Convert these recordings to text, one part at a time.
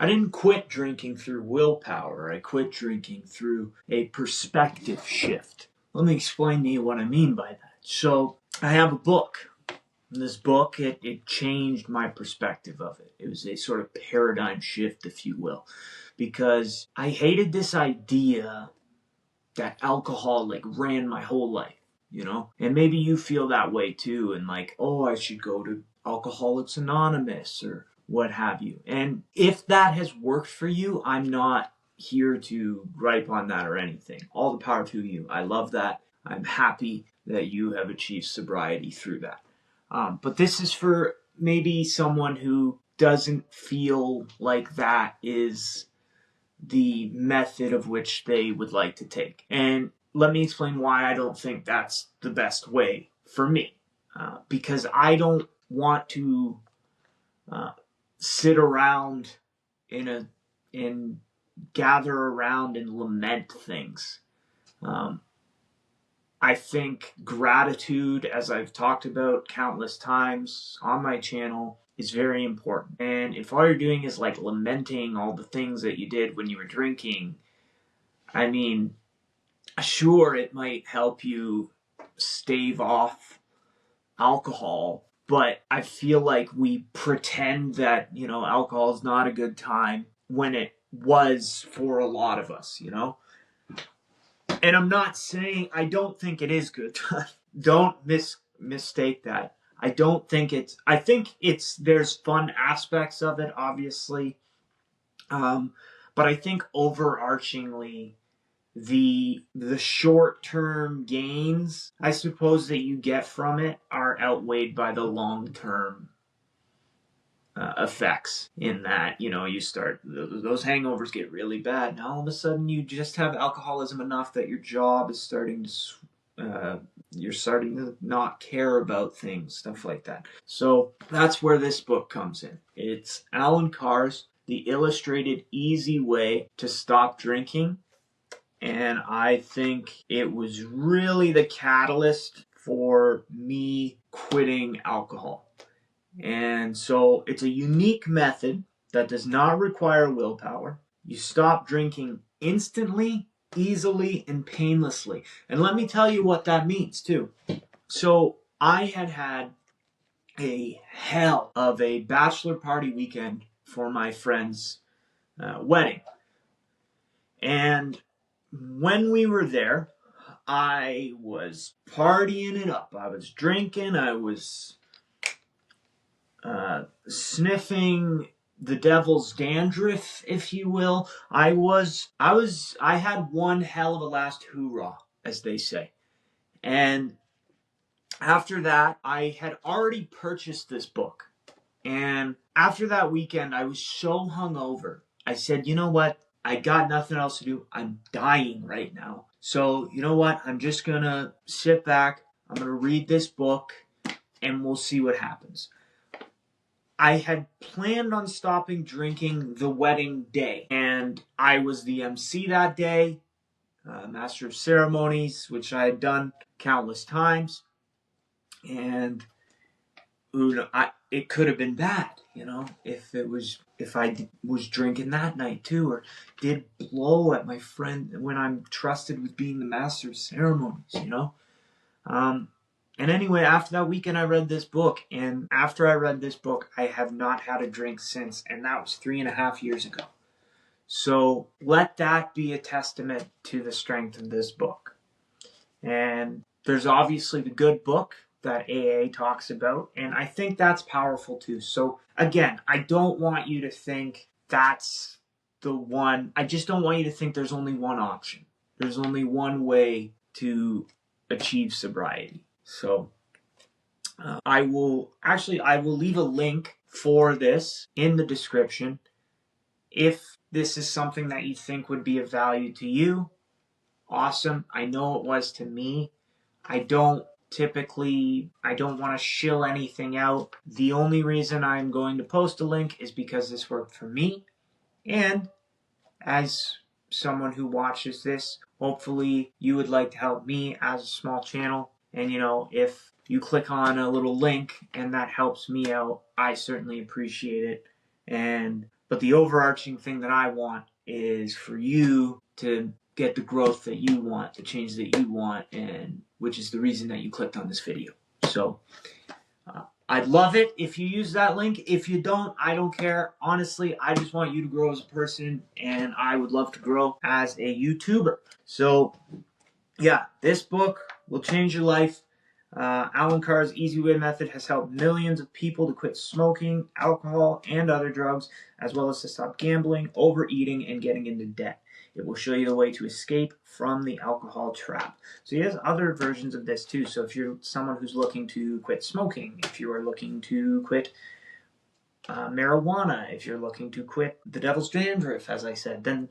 I didn't quit drinking through willpower. I quit drinking through a perspective shift. Let me explain to you what I mean by that. So I have a book. In this book, it changed my perspective of it. It was a sort of paradigm shift, if you will, because I hated this idea that alcohol like ran my whole life, you know? And maybe you feel that way too, and like, oh, I should go to Alcoholics Anonymous or what have you. And if that has worked for you, I'm not here to gripe on that or anything. All the power to you. I love that. I'm happy that you have achieved sobriety through that. But this is for maybe someone who doesn't feel like that is the method of which they would like to take. And let me explain why I don't think that's the best way for me. Because I don't want to sit around and gather around and lament things. I think gratitude, as I've talked about countless times on my channel, is very important. And if all you're doing is like lamenting all the things that you did when you were drinking, I mean, sure, it might help you stave off alcohol, but I feel like we pretend that, you know, alcohol is not a good time when it was for a lot of us, you know? And I'm not saying I don't think it is good. Don't mistake that. I don't think it's. I think it's. There's fun aspects of it, obviously, but I think overarchingly, the short term gains, I suppose, that you get from it are outweighed by the long term effects. In that, you know, you start those hangovers get really bad, and all of a sudden you just have alcoholism enough that your job is starting to you're starting to not care about things, stuff like that. So that's where this book comes in. It's Alan Carr's The Illustrated Easy Way to Stop Drinking, and I think it was really the catalyst for me quitting alcohol. And so it's a unique method that does not require willpower. You stop drinking instantly, easily, and painlessly. And let me tell you what that means too. So I had a hell of a bachelor party weekend for my friend's wedding. And when we were there, I was partying it up. I was drinking. I was sniffing the devil's dandruff, if you will. I had one hell of a last hoorah, as they say. And after that, I had already purchased this book. And after that weekend, I was so hungover. I said, you know what? I got nothing else to do. I'm dying right now. So, you know what? I'm just going to sit back. I'm going to read this book and we'll see what happens. I had planned on stopping drinking the wedding day, and I was the MC that day, Master of Ceremonies, which I had done countless times, and it could have been bad, you know, if I was drinking that night too, or did blow at my friend when I'm trusted with being the Master of Ceremonies, you know. And anyway, after that weekend, I read this book. And after I read this book, I have not had a drink since. And that was 3.5 years ago. So let that be a testament to the strength of this book. And there's obviously the good book that AA talks about. And I think that's powerful too. So again, I don't want you to think that's the one. I just don't want you to think there's only one option. There's only one way to achieve sobriety. So I will leave a link for this in the description. If this is something that you think would be of value to you, awesome. I know it was to me. I don't want to shill anything out. The only reason I'm going to post a link is because this worked for me. And as someone who watches this, hopefully you would like to help me as a small channel. And, you know, if you click on a little link and that helps me out, I certainly appreciate it. And But the overarching thing that I want is for you to get the growth that you want, the change that you want, and which is the reason that you clicked on this video. So I'd love it if you use that link. If you don't, I don't care. Honestly, I just want you to grow as a person, and I would love to grow as a YouTuber. So yeah, this book will change your life. Alan Carr's Easy Way Method has helped millions of people to quit smoking, alcohol, and other drugs, as well as to stop gambling, overeating, and getting into debt. It will show you the way to escape from the alcohol trap. So he has other versions of this too. So if you're someone who's looking to quit smoking, if you are looking to quit marijuana, if you're looking to quit the devil's dandruff, as I said, then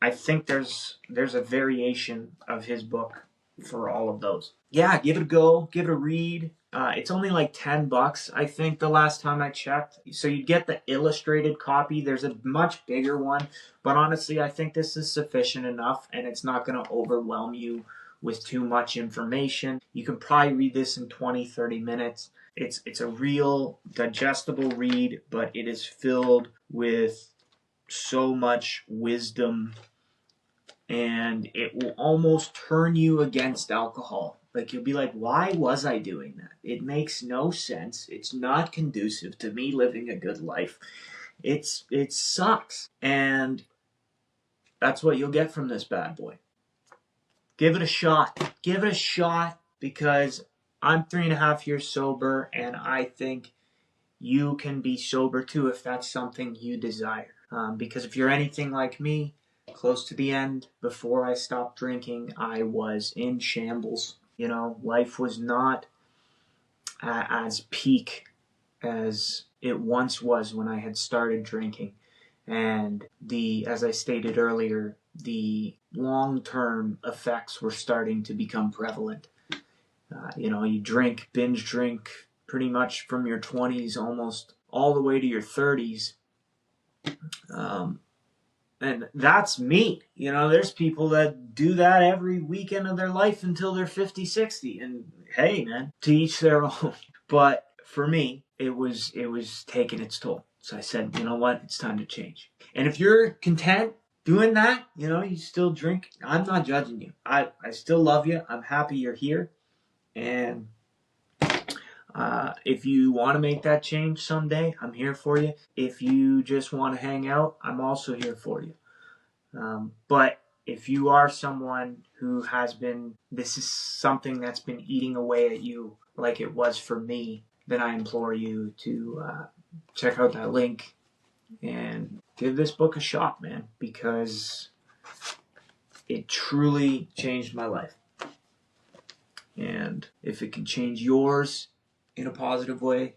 I think there's a variation of his book for all of those. Yeah, give it a go, give it a read. It's only like $10, I think, the last time I checked. So you get the illustrated copy. There's a much bigger one, but honestly, I think this is sufficient enough, and it's not going to overwhelm you with too much information. You can probably read this in 20, 30 minutes. It's a real digestible read, but it is filled with so much wisdom, and it will almost turn you against alcohol. Like, you'll be like, why was I doing that? It makes no sense. It's not conducive to me living a good life. It sucks. And that's what you'll get from this bad boy. Give it a shot. Give it a shot, because I'm 3.5 years sober, and I think you can be sober too if that's something you desire. Because if you're anything like me, close to the end, before I stopped drinking, I was in shambles. You know, life was not as peak as it once was when I had started drinking. And as I stated earlier, the long-term effects were starting to become prevalent. You binge drink pretty much from your 20s almost all the way to your 30s. And that's me. There's people that do that every weekend of their life until they're 50, 60. And hey, man, to each their own. But for me, it was taking its toll. So I said, you know what? It's time to change. And if you're content doing that, you still drink, I'm not judging you. I still love you. I'm happy you're here. And if you want to make that change someday, I'm here for you. If you just want to hang out, I'm also here for you. But if you are someone who this is something that's been eating away at you like it was for me, then I implore you to check out that link and give this book a shot, man, because it truly changed my life. And if it can change yours in a positive way,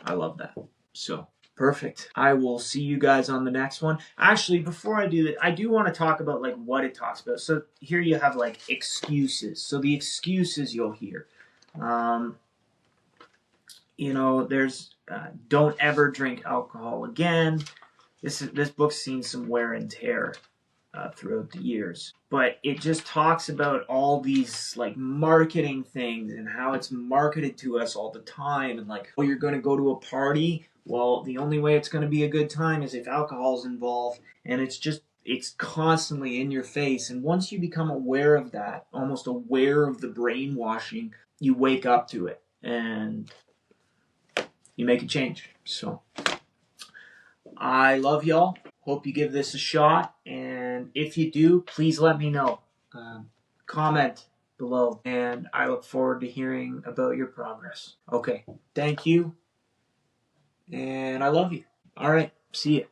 I love that. So, perfect. I will see you guys on the next one. Actually, before I do that, I do want to talk about what it talks about. So here you have excuses. So the excuses you'll hear. There's don't ever drink alcohol again. This book's seen some wear and tear throughout the years, but it just talks about all these marketing things and how it's marketed to us all the time, and you're going to go to a party. Well, the only way it's going to be a good time is if alcohol's involved, and it's constantly in your face. And once you become aware of that, almost aware of the brainwashing, you wake up to it and you make a change. So I love y'all. Hope you give this a shot. And if you do, please let me know. Comment below. And I look forward to hearing about your progress. Okay. Thank you. And I love you. All right. See ya.